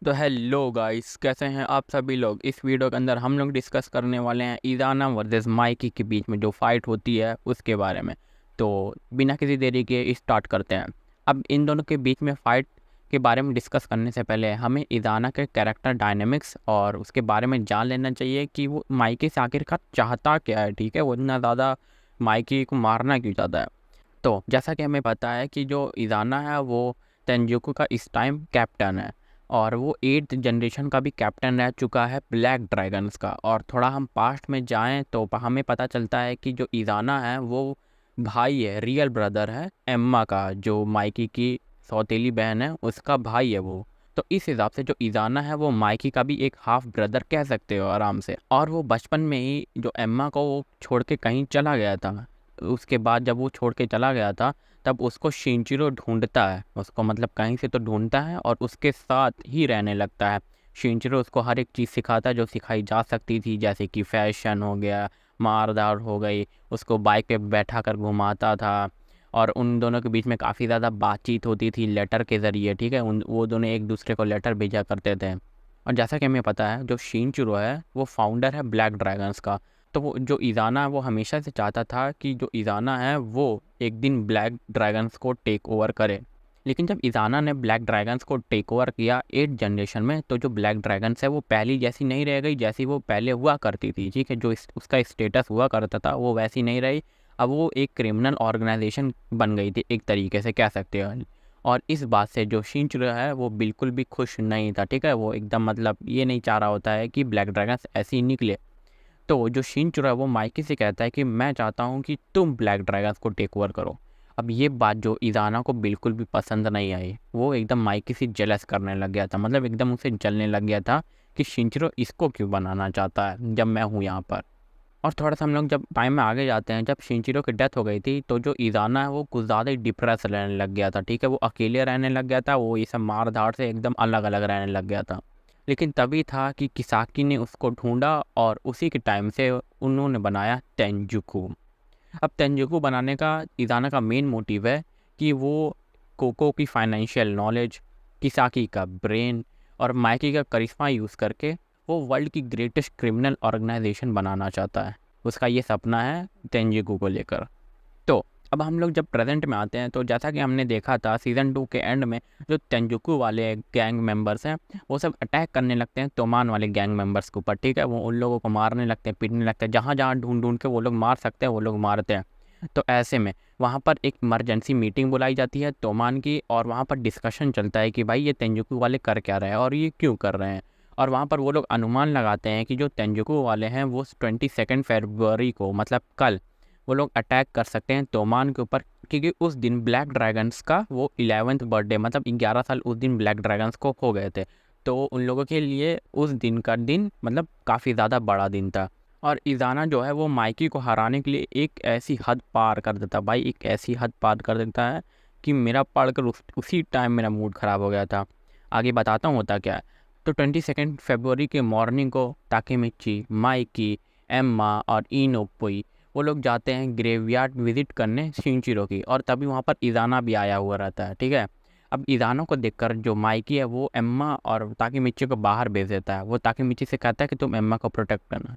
तो hello guys, कैसे हैं आप सभी लोग। इस वीडियो के अंदर हम लोग डिस्कस करने वाले हैं ईजाना वर्सेस माइकी के बीच में जो फाइट होती है उसके बारे में। तो बिना किसी देरी के स्टार्ट करते हैं। अब इन दोनों के बीच में फाइट के बारे में डिस्कस करने से पहले हमें ईजाना के कैरेक्टर डायनेमिक्स और उसके बारे में जान लेना चाहिए कि वो माइकी से आखिरकार चाहता क्या है। ठीक है, वो इतना ज़्यादा माइकी को मारना क्यों चाहता है। तो जैसा कि हमें पता है कि जो ईजाना है वो तेंजुकु का इस टाइम कैप्टन है, और वो 8th जनरेशन का भी कैप्टन रह चुका है ब्लैक ड्रैगन्स का। और थोड़ा हम पास्ट में जाएं तो हमें पता चलता है कि जो ईजाना है वो भाई है, रियल ब्रदर है एम्मा का, जो माइकी की सौतेली बहन है उसका भाई है वो। तो इस हिसाब से जो ईजाना है वो माइकी का भी एक हाफ ब्रदर कह सकते हो आराम से। और वो बचपन में ही जो एम्मा को वो छोड़ के कहीं चला गया था, उसके बाद जब वो छोड़ के चला गया था तब उसको शिनचिरो ढूंढता है, उसको मतलब कहीं से तो ढूंढता है और उसके साथ ही रहने लगता है। शिनचिरो उसको हर एक चीज़ सिखाता है जो सिखाई जा सकती थी, जैसे कि फैशन हो गया, मारदार हो गई, उसको बाइक पे बैठा कर घुमाता था। और उन दोनों के बीच में काफ़ी ज़्यादा बातचीत होती थी लेटर के ज़रिए। ठीक है, उन वो दोनों एक दूसरे को लेटर भेजा करते थे। और जैसा कि हमें पता है जो शिनचिरो है वो फाउंडर है ब्लैक ड्रैगन्स का। तो वो जो ईजाना है वो हमेशा से चाहता था कि जो ईजाना है वो एक दिन ब्लैक ड्रैगन्स को टेक ओवर करे। लेकिन जब ईजाना ने ब्लैक ड्रैगन्स को टेक ओवर किया 8th जनरेशन में, तो जो ब्लैक ड्रैगन्स है वो पहली जैसी नहीं रह गई जैसी वो पहले हुआ करती थी। ठीक है, जो उसका स्टेटस हुआ करता था वो वैसी नहीं रही। अब वो एक क्रिमिनल ऑर्गेनाइजेशन बन गई थी, एक तरीके से कह सकते हो। और इस बात से जो शिनचिरो है वो बिल्कुल भी खुश नहीं था। ठीक है, वो एकदम मतलब ये नहीं चाह रहा होता है कि ब्लैक ड्रैगन्स ऐसे ही निकले। तो जो शिनचिरो है वो माइकी से कहता है कि मैं चाहता हूँ कि तुम ब्लैक ड्रैगन्स को टेक ओवर करो। अब ये बात जो ईजाना को बिल्कुल भी पसंद नहीं आई, वो एकदम माइकी से जेलस करने लग गया था, मतलब एकदम उसे जलने लग गया था कि शिनचिरो इसको क्यों बनाना चाहता है जब मैं हूँ यहाँ पर। और थोड़ा सा हम लोग जब टाइम में आगे जाते हैं, जब शिनचिरो की डेथ हो गई थी तो जो ईजाना है वो कुछ ज़्यादा ही डिप्रेस रहने लग गया था। ठीक है, वो अकेले रहने लग गया था, वो ये सब मार धाड़ से एकदम अलग अलग रहने लग गया था। लेकिन तभी था कि किसाकी ने उसको ढूंढा और उसी के टाइम से उन्होंने बनाया तेंजुकु। अब तेंजुकु बनाने का ईजाना का मेन मोटिव है कि वो कोको की फाइनेंशियल नॉलेज, किसाकी का ब्रेन और माइकी का करिश्मा यूज़ करके वो वर्ल्ड की ग्रेटेस्ट क्रिमिनल ऑर्गेनाइजेशन बनाना चाहता है। उसका ये सपना है तेंजुकु को लेकर। तो अब हम लोग जब प्रेजेंट में आते हैं तो जैसा कि हमने देखा था सीज़न 2 के एंड में, जो तेंजुकु वाले गैंग मेंबर्स हैं वो सब अटैक करने लगते हैं तोमान वाले गैंग मेंबर्स के ऊपर। ठीक है, वो उन लोगों को मारने लगते हैं, पीटने लगते हैं, जहाँ जहाँ ढूंढ ढूंढ के वो लोग मार सकते हैं वो लोग मारते हैं। तो ऐसे में वहाँ पर एक इमरजेंसी मीटिंग बुलाई जाती है तोमान की, और वहाँ पर डिस्कशन चलता है कि भाई ये तेंजुकु वाले कर क्या रहे हैं और ये क्यों कर रहे हैं। और वहाँ पर वो लोग अनुमान लगाते हैं कि जो तेंजुकु वाले हैं वो 22 फरवरी को, मतलब कल, वो लोग अटैक कर सकते हैं तोमान के ऊपर, क्योंकि उस दिन ब्लैक ड्रैगन्स का वो 11th बर्थडे, मतलब 11 साल उस दिन ब्लैक ड्रैगन्स को हो गए थे। तो उन लोगों के लिए उस दिन का दिन मतलब काफ़ी ज़्यादा बड़ा दिन था। और इजाना जो है वो माइकी को हराने के लिए एक ऐसी हद पार कर देता भाई, एक ऐसी हद पार कर देता है कि मेरा पढ़कर उसी टाइम मेरा मूड ख़राब हो गया था। आगे बताता हूँ होता क्या है। तो 22 फरवरी के मॉर्निंग को ताकेमिची, माइकी, एम्मा और इनोपुई वो लोग जाते हैं ग्रेवयार्ड विजिट करने शिनचिरो की, और तभी वहाँ पर इजाना भी आया हुआ रहता है। ठीक है, अब इजाना को देखकर जो माइकी है वो एम्मा और ताकेमिची को बाहर भेज देता है। वो ताकेमिची से कहता है कि तुम एम्मा को प्रोटेक्ट करना।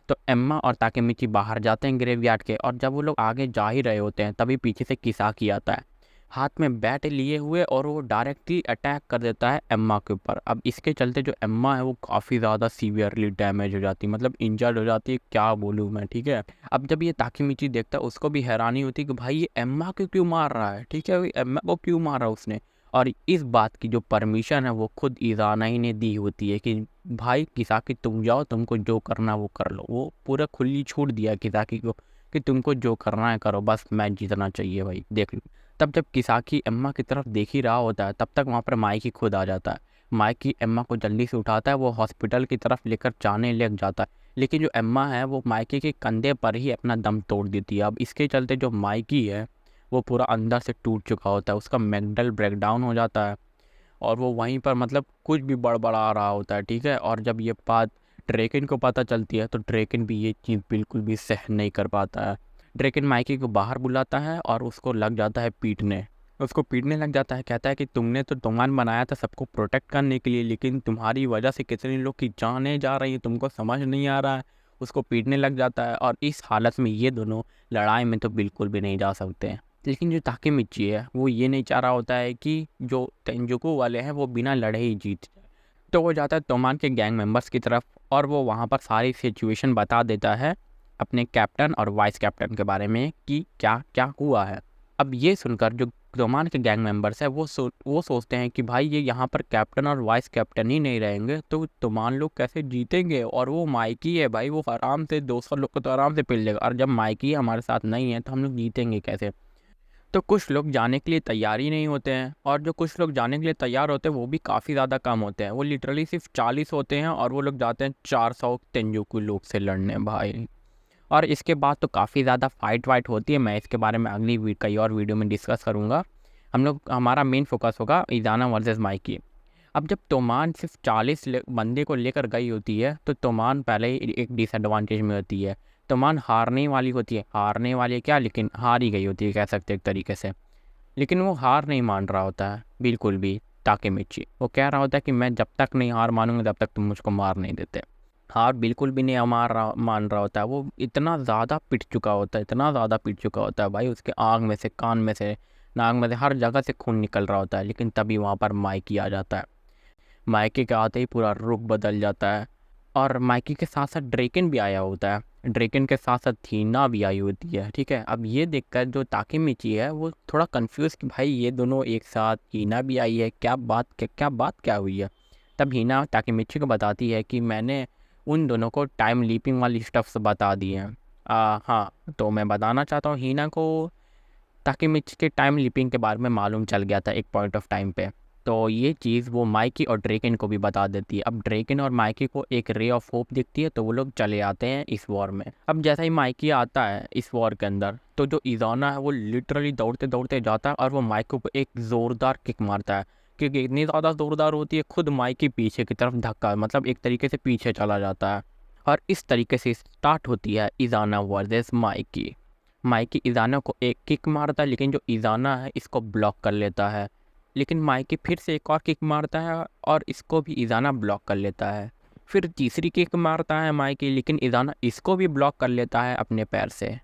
तो एम्मा और ताकेमिची बाहर जाते हैं ग्रेवयार्ड के, और जब वो लोग आगे जा ही रहे होते हैं तभी पीछे से किसाकी आता है हाथ में बैट लिए हुए, और वो डायरेक्टली अटैक कर देता है एम्मा के ऊपर। अब इसके चलते जो एम्मा है वो काफ़ी ज़्यादा सीवियरली डैमेज हो जाती है, मतलब इंजर्ड हो जाती है, क्या बोलूँ मैं। ठीक है, अब जब ये ताकेमिची देखता है उसको भी हैरानी होती है कि भाई ये एम्मा को क्यों मार रहा है। ठीक है, एम्मा को क्यों मारा उसने। और इस बात की जो परमिशन है वो खुद इजाना ही ने दी होती है कि भाई किसाकी तुम जाओ, तुमको जो करना वो कर लो। वो पूरा खुली छूट दिया किसाकी को कि तुमको जो करना है करो, बस मैच जीतना चाहिए भाई, देख लो। तब जब किसाकी एम्मा की तरफ देख ही रहा होता है तब तक वहाँ पर माइकी खुद आ जाता है। माइकी एम्मा को जल्दी से उठाता है, वो हॉस्पिटल की तरफ लेकर जाने लग जाता है। लेकिन जो एम्मा है वो माइकी के कंधे पर ही अपना दम तोड़ देती है। अब इसके चलते जो माइकी है वो पूरा अंदर से टूट चुका होता है, उसका मेंटल ब्रेकडाउन हो जाता है, और वो वहीं पर मतलब कुछ भी बड़बड़ा रहा होता है। ठीक है, और जब ये बात ड्रेकन को पता चलती है तो ड्रेकन भी ये चीज़ बिल्कुल भी सहन नहीं कर पाता है। ड्रेकन माइकी को बाहर बुलाता है और उसको लग जाता है पीटने। उसको पीटने लग जाता है, कहता है कि तुमने तो तूफान बनाया था सबको प्रोटेक्ट करने के लिए, लेकिन तुम्हारी वजह से कितने लोग की जानें जा रही है, तुमको समझ नहीं आ रहा है। उसको पीटने लग जाता है और इस हालत में ये दोनों लड़ाई में तो बिल्कुल भी नहीं जा सकते हैं। लेकिन जो ताकेमिची है वो ये नहीं चाह रहा होता है कि जो तेंजुकु वाले हैं वो बिना लड़े ही जीत जाए। तो वो जाता है तोमान के गैंग मेंबर्स की तरफ और वो वहाँ पर सारी सिचुएशन बता देता है अपने कैप्टन और वाइस कैप्टन के बारे में कि क्या क्या हुआ है। अब ये सुनकर जो तोमान के गैंग मेंबर्स है वो सोचते हैं कि भाई ये यहाँ पर कैप्टन और वाइस कैप्टन ही नहीं रहेंगे तो तोमान लोग कैसे जीतेंगे, और वो माइकी है भाई, वो आराम से 200 लोग को तो आराम से पिल लेगा, और जब माइकी हमारे साथ नहीं है तो हम लोग जीतेंगे कैसे। तो कुछ लोग जाने के लिए तैयार ही नहीं होते हैं, और जो कुछ लोग जाने के लिए तैयार होते हैं वो भी काफ़ी ज़्यादा कम होते हैं। वो लिटरली सिर्फ 40 होते हैं और वो लोग जाते हैं 400 तेंजुकु लोग से लड़ने भाई। और इसके बाद तो काफ़ी ज़्यादा फाइट वाइट होती है, मैं इसके बारे में अगली कई और वीडियो में डिस्कस करूँगा। हमारा मेन फोकस होगा इज़ाना वर्सेस माइकी। अब जब तोमान सिर्फ 40 बंदे को लेकर गई होती है तो तोमान पहले ही एक डिसएडवांटेज में होती है। तोमान हारने वाली होती है, हारने वाली है क्या, लेकिन हार ही गई होती है कह सकते हैं एक तरीके से। लेकिन वो हार नहीं मान रहा होता है बिल्कुल भी। ताकेमिची वो कह रहा होता है कि मैं जब तक नहीं हार मानूंगा तब तक तुम मुझको मार नहीं देते। हार बिल्कुल भी नहीं मान रहा होता है। वो इतना ज़्यादा पिट चुका होता है, इतना ज़्यादा पिट चुका होता है भाई, उसके आँख में से, कान में से, नाक में से, हर जगह से खून निकल रहा होता है। लेकिन तभी वहाँ पर माइकी आ जाता है। माइकी के आते ही पूरा रुख बदल जाता है, और माइकी के साथ साथ ड्रेकन भी आया होता है। ड्रेकन के साथ साथ थीना भी आई होती है। ठीक है, अब ये देखकर जो ताकेमिची है वो थोड़ा कंफ्यूज कि भाई ये दोनों एक साथ, हीना भी आई है, क्या हुई है। तब हीना ताकेमिची को बताती है कि मैंने उन दोनों को टाइम लीपिंग वाली स्टफ्स बता दी हैं। हाँ, तो मैं बताना चाहता हूँ हीना को ताकेमिची के टाइम लीपिंग के बारे में मालूम चल गया था एक पॉइंट ऑफ टाइम पे। तो ये चीज़ वो माइकी और ड्रेकन को भी बता देती है। अब ड्रेकन और माइकी को एक रे ऑफ होप दिखती है तो वो लोग चले आते हैं इस वॉर में। अब जैसा ही माइकी आता है इस वॉर के अंदर तो जो इज़ाना है वो लिटरली दौड़ते दौड़ते जाता है और वो माइकी को एक ज़ोरदार किक मारता है, क्योंकि इतनी ज़्यादा ज़ोरदार होती है खुद माइकी पीछे की तरफ धक्का, मतलब एक तरीके से पीछे चला जाता है। और इस तरीके से स्टार्ट होती है इज़ाना वर्सेस माइकी। माइकी इज़ाना को एक किक मारता है, लेकिन जो इज़ाना है इसको ब्लॉक कर लेता है। लेकिन माइकी फिर से एक और किक मारता है और इसको भी इज़ाना ब्लॉक कर लेता है। फिर तीसरी किक मारता है माइकी, लेकिन इज़ाना इसको भी ब्लॉक कर लेता है अपने पैर से।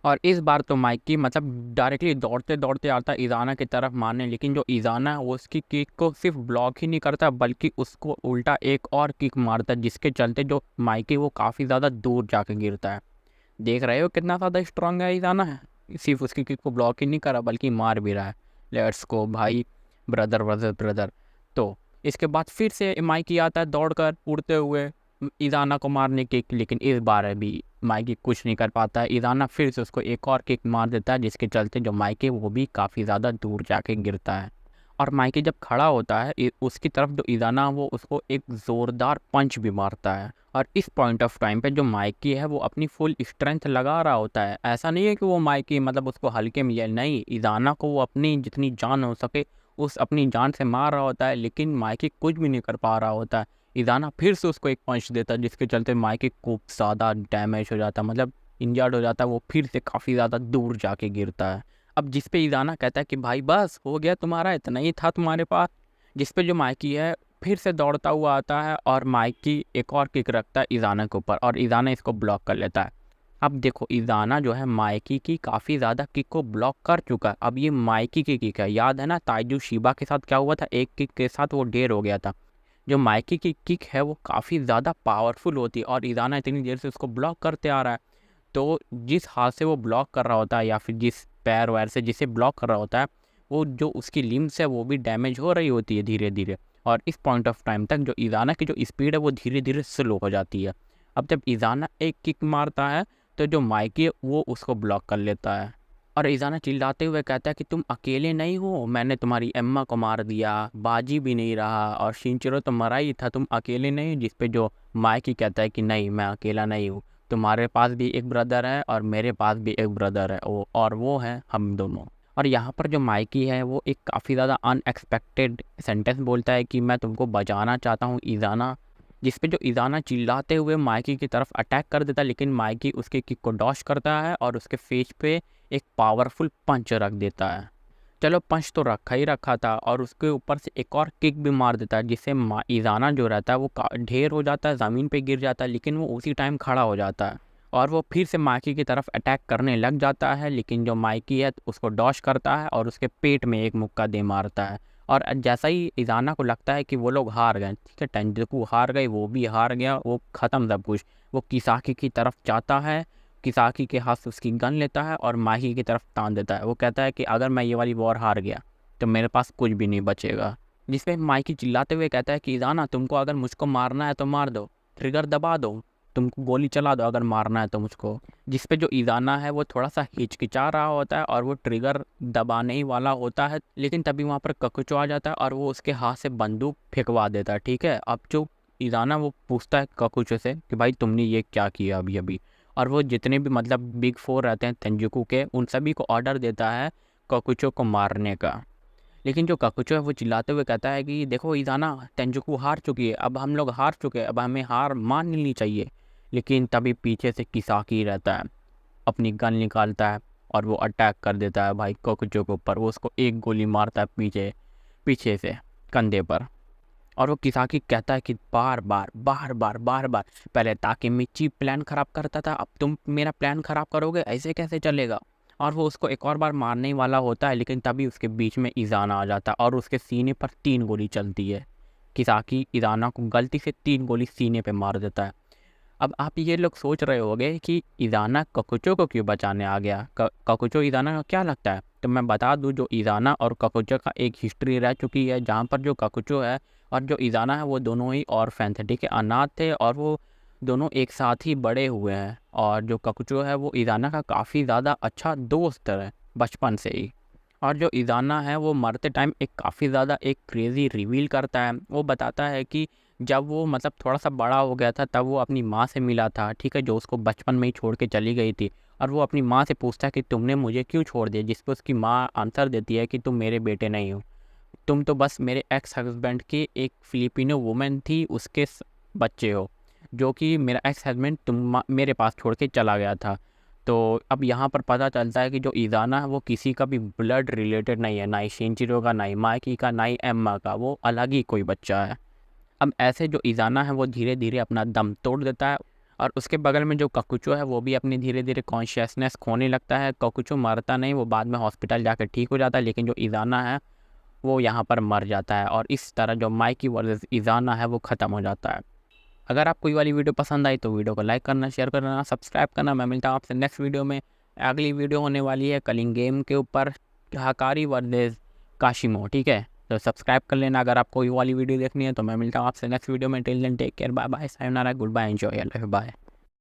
और इस बार तो माइकी मतलब डायरेक्टली दौड़ते दौड़ते आता है इज़ाना की तरफ मारने, लेकिन जो इज़ाना है वो उसकी किक को सिर्फ ब्लॉक ही नहीं करता बल्कि उसको उल्टा एक और किक मारता है, जिसके चलते जो माइकी वो काफ़ी ज़्यादा दूर जाके गिरता है। देख रहे हो कितना ज़्यादा स्ट्रांग है इज़ाना है, सिर्फ उसकी किक को ब्लॉक ही नहीं करा बल्कि मार भी रहा है। लेट्स गो भाई, ब्रदर वर्सेस ब्रदर। तो इसके बाद फिर से माइकी आता है दौड़कर उड़ते हुए इज़ाना को मारने की, लेकिन इस बार भी माइकी कुछ नहीं कर पाता है। इज़ाना फिर से उसको एक और किक मार देता है, जिसके चलते जो माइकी वो भी काफ़ी ज़्यादा दूर जाके गिरता है। और माइकी जब खड़ा होता है उसकी तरफ जो इज़ाना वो उसको एक ज़ोरदार पंच भी मारता है। और इस पॉइंट ऑफ टाइम पे जो माइकी है वो अपनी फुल स्ट्रेंथ लगा रहा होता है। ऐसा नहीं है कि वो माइकी मतलब उसको हल्के में या नहीं, इज़ाना को वो अपनी जितनी जान हो सके उस अपनी जान से मार रहा होता है, लेकिन माइकी कुछ भी नहीं कर पा रहा होता है। इज़ाना फिर से उसको एक पंच देता है, जिसके चलते माइकी खूब ज़्यादा डैमेज हो जाता है, मतलब इंजर्ड हो जाता है। वो फिर से काफ़ी ज़्यादा दूर जाके गिरता है। अब जिस पे इज़ाना कहता है कि भाई बस हो गया तुम्हारा, इतना ही था तुम्हारे पास। जिस पे जो माइकी है फिर से दौड़ता हुआ आता है और माइकी एक और किक रखता है इज़ाना के ऊपर और इज़ाना इसको ब्लॉक कर लेता है। अब देखो इज़ाना जो है माइकी की काफ़ी ज़्यादा किक को ब्लॉक कर चुका है। अब ये माइकी की किक है, याद है ना ताइजू शिबा के साथ क्या हुआ था, एक किक के साथ वो ढेर हो गया था। जो माइकी की किक है वो काफ़ी ज़्यादा पावरफुल होती है और इज़ाना इतनी देर से उसको ब्लॉक करते आ रहा है। तो जिस हाथ से वो ब्लॉक कर रहा होता है या फिर जिस पैर वैर से जिसे ब्लॉक कर रहा होता है वो जो उसकी लिम्स है वो भी डैमेज हो रही होती है धीरे धीरे। और इस पॉइंट ऑफ टाइम तक जो इज़ाना की जो स्पीड है वो धीरे धीरे स्लो हो जाती है। अब जब इज़ाना एक किक मारता है तो जो माइकी है वो उसको ब्लॉक कर लेता है और इज़ाना चिल्लाते हुए कहता है कि तुम अकेले नहीं हो, मैंने तुम्हारी एम्मा को मार दिया, बाजी भी नहीं रहा, और शिनचिरो तो मरा ही था, तुम अकेले नहीं। जिस पे जो माइकी कहता है कि नहीं मैं अकेला नहीं हूँ, तुम्हारे पास भी एक ब्रदर है और मेरे पास भी एक ब्रदर है और वो है हम दोनों। और यहाँ पर जो माइकी है वो एक काफ़ी ज़्यादा अनएक्सपेक्टेड सेंटेंस बोलता है कि मैं तुमको बचाना चाहता हूँ इज़ाना, जिस पे जो इज़ाना चिल्लाते हुए माइकी की तरफ अटैक कर देता है, लेकिन माइकी उसके किक को डॉश करता है और उसके फेस पे एक पावरफुल पंच रख देता है। चलो पंच तो रखा ही रखा था और उसके ऊपर से एक और किक भी मार देता है, जिससे इज़ाना जो रहता है वो ढेर हो जाता है, ज़मीन पे गिर जाता है, लेकिन वो उसी टाइम खड़ा हो जाता है और वो फिर से माइकी की तरफ अटैक करने लग जाता है। लेकिन जो माइकी है उसको डॉश करता है और उसके पेट में एक मुक्का दे मारता है। और जैसा ही इज़ाना को लगता है कि वो लोग हार गए, ठीक है, टेंजोकू हार गए, वो भी हार गया, वो ख़त्म सब कुछ, वो किसाकी की तरफ जाता है, किसाकी के हाथ से उसकी गन लेता है और माही की तरफ तान देता है। वो कहता है कि अगर मैं ये वाली वॉर हार गया तो मेरे पास कुछ भी नहीं बचेगा। जिसपे माइकी चिल्लाते हुए कहता है कि इज़ाना, तुमको अगर मुझको मारना है तो मार दो, ट्रिगर दबा दो, तुमको गोली चला दो अगर मारना है तो मुझको। जिसपे जो इज़ाना है वो थोड़ा सा हिचकिचा रहा होता है और वो ट्रिगर दबाने ही वाला होता है, लेकिन तभी वहाँ पर ककुचो आ जाता है और वो उसके हाथ से बंदूक फेंकवा देता है। ठीक है, अब जो इज़ाना वो पूछता है ककुचो से कि भाई तुमने ये क्या किया अभी अभी, और वो जितने भी मतलब बिग फोर रहते हैं तेंजुकू के, उन सभी को ऑर्डर देता है ककुचो को मारने का। लेकिन जो ककुचो है वो चिल्लाते हुए कहता है कि देखो इज़ाना, तेंजुकू हार चुकी है, अब हम लोग हार चुके हैं, अब हमें हार मान लेनी चाहिए। लेकिन तभी पीछे से किसाकी रहता है, अपनी गन निकालता है और वो अटैक कर देता है भाई ककुचो के ऊपर। वो उसको एक गोली मारता है पीछे पीछे से कंधे पर। और वो किसाकी कहता है कि बार बार बार बार बार बार, पहले ताकेमिची प्लान ख़राब करता था, अब तुम मेरा प्लान ख़राब करोगे, ऐसे कैसे चलेगा। और वो उसको एक और बार मारने ही वाला होता है, लेकिन तभी उसके बीच में इज़ाना आ जाता है और उसके सीने पर 3 गोली चलती है। किसाकी इज़ाना को गलती से 3 गोली सीने पे मार देता है। अब आप ये लोग सोच रहे होंगे कि इज़ाना ककुचो को क्यों बचाने आ गया, ककुचो इज़ाना का क्या लगता है। तो मैं बता दूं, जो इज़ाना और ककुचो का एक हिस्ट्री रह चुकी है, जहाँ पर जो ककुचो है और जो इज़ाना है वो दोनों ही ऑर्फन थे, ठीक है, अनाथ थे, और वो दोनों एक साथ ही बड़े हुए हैं। और जो ककुचो है वो इज़ाना का काफ़ी ज़्यादा अच्छा दोस्त है बचपन से ही। और जो इज़ाना है वो मरते टाइम एक काफ़ी ज़्यादा एक क्रेज़ी रिवील करता है। वो बताता है कि जब वो मतलब थोड़ा सा बड़ा हो गया था तब वो अपनी माँ से मिला था, ठीक है, जो उसको बचपन में ही छोड़ के चली गई थी। और वो अपनी माँ से पूछता है कि तुमने मुझे क्यों छोड़ दिया, जिस पर उसकी माँ आंसर देती है कि तुम मेरे बेटे नहीं हो, तुम तो बस मेरे एक्स हस्बैंड की एक फिलिपिनो वुमेन थी, उसके बच्चे हो, जो कि मेरा एक्स हस्बैंड मेरे पास छोड़ के चला गया था। तो अब यहाँ पर पता चलता है कि जो इज़ाना है वो किसी का भी ब्लड रिलेटेड नहीं है, ना ही शिनचिरो का, ना ही माइकी का, ना ही एम्मा का, वो अलग ही कोई बच्चा है। अब ऐसे जो इज़ाना है वो धीरे धीरे अपना दम तोड़ देता है और उसके बगल में जो ककुचो है वो भी अपनी धीरे धीरे कॉन्शियसनेस खोने लगता है। ककुचो मरता नहीं, वो बाद में हॉस्पिटल जाकर ठीक हो जाता है, लेकिन जो इज़ाना है वो यहाँ पर मर जाता है और इस तरह जो माइकी वर्सेस इज़ाना है वो ख़त्म हो जाता है। अगर आपको ये वाली वीडियो पसंद आई तो वीडियो को लाइक करना, शेयर करना, सब्सक्राइब करना। मैं मिलता हूँ आपसे नेक्स्ट वीडियो में। अगली वीडियो होने वाली है कलिंग गेम के ऊपर, हकारी वर्सेस काशिमो, ठीक है, तो सब्सक्राइब कर लेना अगर आपको ये वाली वीडियो देखनी है। तो मैं मिलता हूँ आपसे नेक्स्ट वीडियो में। Till then take care, bye bye, sayonara, good bye, enjoy your life, bye.